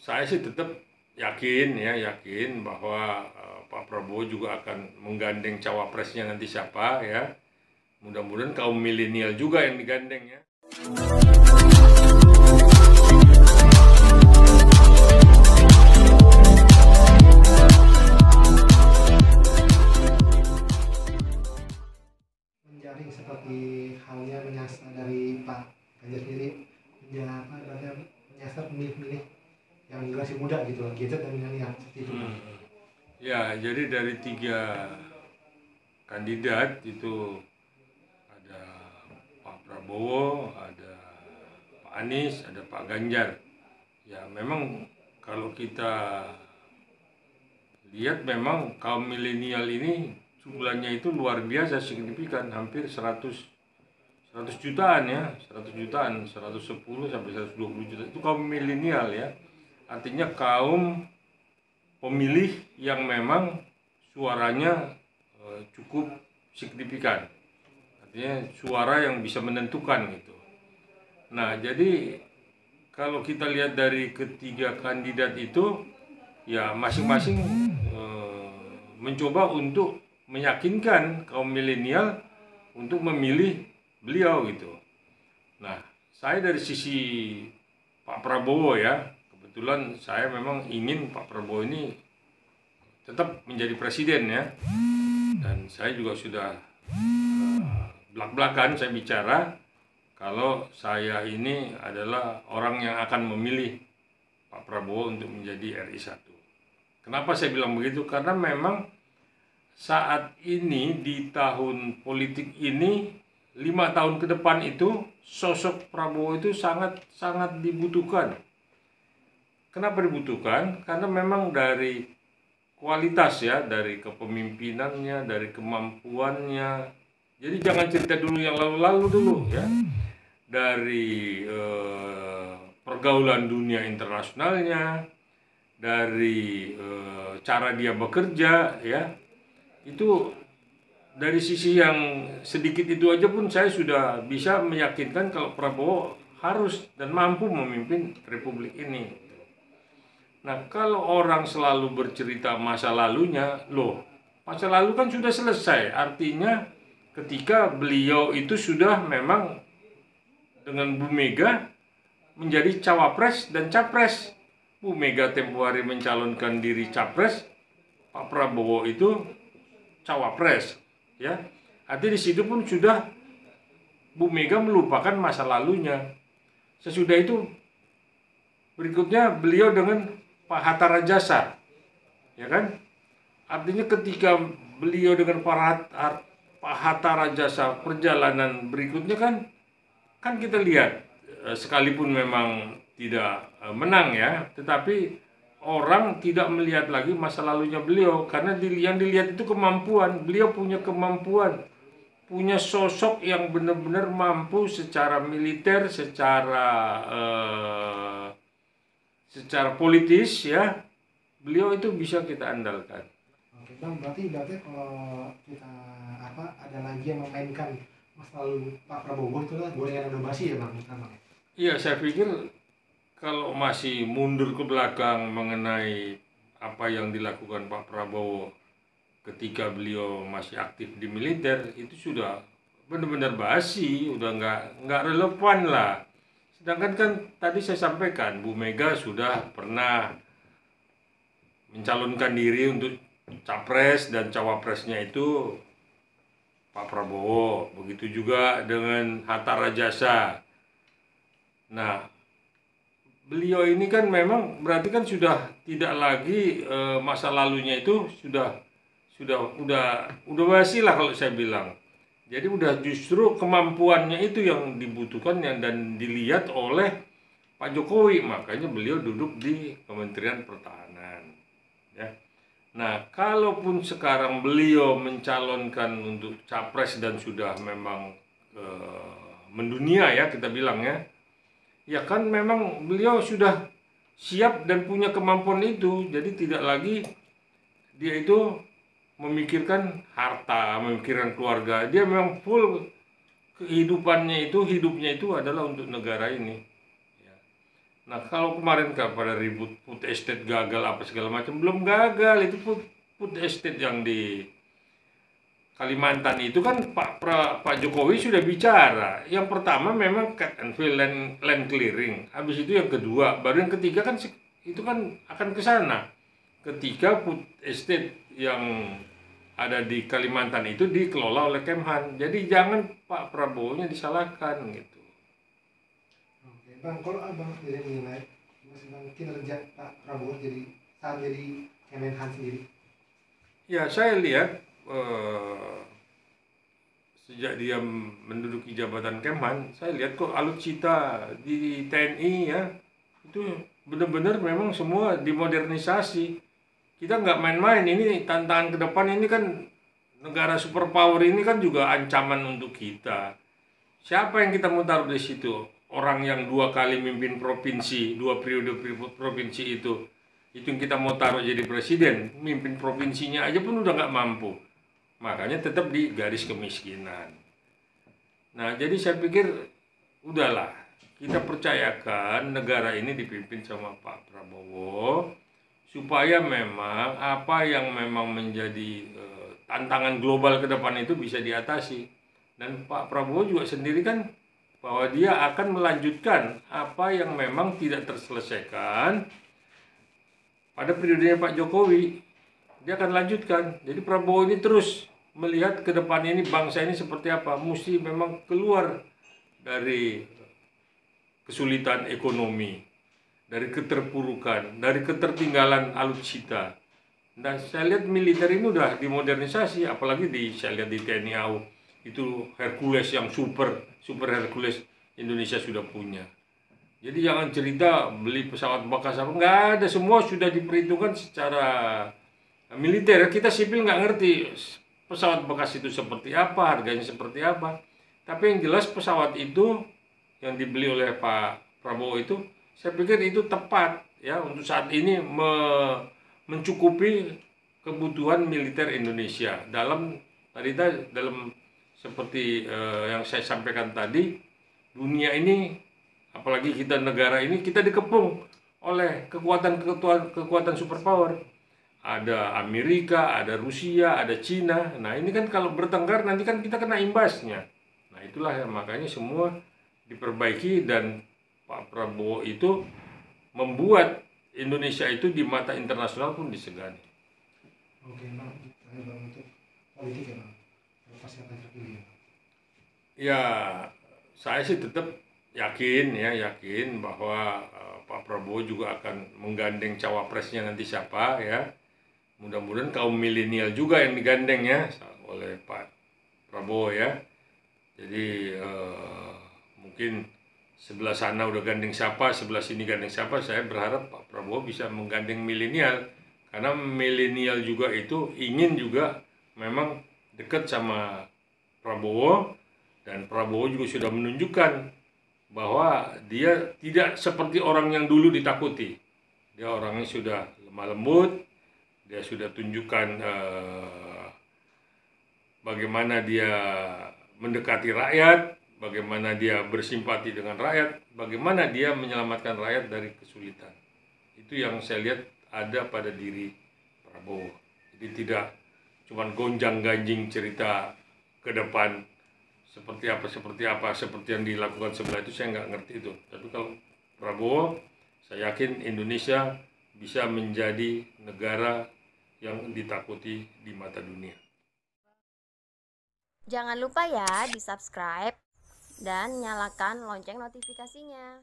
Saya sih tetap yakin bahwa Pak Prabowo juga akan menggandeng cawapresnya nanti siapa ya. Mudah-mudahan kaum milenial juga yang digandeng ya. Menjaring seperti halnya menyasar dari Pak Ganjar sendiri, menyasar pemilih-pemilih yang generasi muda gitu, gadget dan milenial seperti itu. Ya, jadi dari 3 kandidat itu ada Pak Prabowo, ada Pak Anies, ada Pak Ganjar. Ya, memang kalau kita lihat memang kaum milenial ini jumlahnya itu luar biasa signifikan, hampir 100 jutaan ya, 100 jutaan, 110 sampai 120 juta itu kaum milenial ya. Artinya kaum pemilih yang memang suaranya cukup signifikan. Artinya suara yang bisa menentukan gitu. Nah, jadi kalau kita lihat dari ketiga kandidat itu ya masing-masing mencoba untuk meyakinkan kaum milenial untuk memilih beliau gitu. Nah, saya dari sisi Pak Prabowo ya, kebetulan saya memang ingin Pak Prabowo ini tetap menjadi presiden ya. Dan saya juga sudah belak-belakan saya bicara kalau saya ini adalah orang yang akan memilih Pak Prabowo untuk menjadi RI 1. Kenapa saya bilang begitu? Karena memang saat ini di tahun politik ini 5 tahun ke depan itu sosok Prabowo itu sangat dibutuhkan. Kenapa dibutuhkan? Karena memang dari kualitas ya, dari kepemimpinannya, dari kemampuannya. Jadi jangan cerita dulu yang lalu-lalu dulu ya. Dari pergaulan dunia internasionalnya, dari cara dia bekerja ya, itu dari sisi yang sedikit itu aja pun saya sudah bisa meyakinkan kalau Prabowo harus dan mampu memimpin republik ini. Nah, kalau orang selalu bercerita masa lalunya, loh, masa lalu kan sudah selesai. Artinya ketika beliau itu sudah memang dengan Bu Mega menjadi cawapres dan capres. Bu Mega tempo hari mencalonkan diri capres, Pak Prabowo itu cawapres, ya. Artinya di situ pun sudah Bu Mega melupakan masa lalunya. Sesudah itu berikutnya beliau dengan Pak Hatta Rajasa, ya kan? Artinya ketika beliau dengan Pak Hatta Rajasa perjalanan berikutnya kan kita lihat sekalipun memang tidak menang ya, tetapi orang tidak melihat lagi masa lalunya beliau karena yang dilihat itu kemampuan. Beliau punya kemampuan, punya sosok yang benar-benar mampu secara militer, secara politis ya. Beliau itu bisa kita andalkan. Oke Bang, berarti kalau kita ada lagi yang memainkan masa lalu Pak Prabowo itu lah gorengan udah basi ya Bang? Iya, saya pikir kalau masih mundur ke belakang mengenai apa yang dilakukan Pak Prabowo ketika beliau masih aktif di militer, itu sudah benar-benar basi, udah nggak relevan lah. Sedangkan kan tadi saya sampaikan Bu Mega sudah pernah mencalonkan diri untuk capres dan cawapresnya itu Pak Prabowo, begitu juga dengan Hatta Rajasa. Nah, beliau ini kan memang berarti kan sudah tidak lagi masa lalunya itu udah basi lah kalau saya bilang. Jadi udah justru kemampuannya itu yang dibutuhkan dan dilihat oleh Pak Jokowi, makanya beliau duduk di Kementerian Pertahanan. Ya. Nah, kalaupun sekarang beliau mencalonkan untuk capres dan sudah memang mendunia ya kita bilang ya kan memang beliau sudah siap dan punya kemampuan itu. Jadi tidak lagi dia itu memikirkan harta, memikirkan keluarga. Dia memang full hidupnya itu adalah untuk negara ini. Nah, kalau kemarin pada ribut food estate gagal apa segala macam, belum gagal itu food estate yang di Kalimantan itu kan Pak Jokowi sudah bicara. Yang pertama memang cut and fill land clearing. Habis itu yang kedua, baru yang ketiga kan itu kan akan ke sana. Ketika food estate yang ada di Kalimantan itu dikelola oleh Kemhan. Jadi jangan Pak Prabowo-nya disalahkan gitu. Oke, Bang, kalau Abang sendiri menilai Bang kinerja Pak Prabowo saat jadi Kemenhan sendiri. Ya, saya lihat sejak dia menduduki jabatan Kemhan, saya lihat kok alutsista di TNI ya, itu benar-benar memang semua dimodernisasi. Kita nggak main-main, ini tantangan ke depan ini kan negara superpower ini kan juga ancaman untuk kita. Siapa yang kita mau taruh di situ? Orang yang 2 kali mimpin provinsi, 2 periode provinsi itu yang kita mau taruh jadi presiden, mimpin provinsinya aja pun udah nggak mampu. Makanya tetap di garis kemiskinan. Nah, jadi saya pikir udahlah, kita percayakan negara ini dipimpin sama Pak Prabowo supaya memang apa yang memang menjadi tantangan global ke depan itu bisa diatasi. Dan Pak Prabowo juga sendiri kan bahwa dia akan melanjutkan apa yang memang tidak terselesaikan pada periodenya Pak Jokowi. Dia akan lanjutkan. Jadi Prabowo ini terus melihat ke depan ini bangsa ini seperti apa. Mesti memang keluar dari kesulitan ekonomi, dari keterpurukan, dari ketertinggalan alutsista. Dan saya lihat militer ini udah dimodernisasi, apalagi saya lihat di TNI AU itu Hercules yang super Hercules Indonesia sudah punya. Jadi jangan cerita beli pesawat bekas apa, nggak ada, semua sudah diperhitungkan secara militer. Kita sipil nggak ngerti pesawat bekas itu seperti apa, harganya seperti apa. Tapi yang jelas pesawat itu yang dibeli oleh Pak Prabowo itu, saya pikir itu tepat ya untuk saat ini mencukupi kebutuhan militer Indonesia dalam seperti yang saya sampaikan tadi, dunia ini apalagi kita negara ini kita dikepung oleh kekuatan superpower. Ada Amerika, ada Rusia, ada Cina. Nah, ini kan kalau bertengkar nanti kan kita kena imbasnya. Nah, itulah yang makanya semua diperbaiki dan Pak Prabowo itu membuat Indonesia itu di mata internasional pun disegani. Oke, Bang. Bang, untuk politik ya, Bang. Pasti akan terpilih. Ya, saya sih tetap yakin bahwa Pak Prabowo juga akan menggandeng cawapresnya nanti siapa ya. Mudah-mudahan kaum milenial juga yang digandeng ya oleh Pak Prabowo ya. Jadi mungkin sebelah sana udah gandeng siapa, sebelah sini gandeng siapa. Saya berharap Pak Prabowo bisa menggandeng milenial, karena milenial juga itu ingin juga memang dekat sama Prabowo, dan Prabowo juga sudah menunjukkan bahwa dia tidak seperti orang yang dulu ditakuti. Dia orangnya sudah lemah lembut, dia sudah tunjukkan bagaimana dia mendekati rakyat, bagaimana dia bersimpati dengan rakyat, bagaimana dia menyelamatkan rakyat dari kesulitan. Itu yang saya lihat ada pada diri Prabowo. Jadi tidak cuma gonjang-ganjing cerita ke depan seperti yang dilakukan sebelah itu, saya nggak ngerti itu. Tapi kalau Prabowo, saya yakin Indonesia bisa menjadi negara yang ditakuti di mata dunia. Jangan lupa ya di subscribe dan nyalakan lonceng notifikasinya.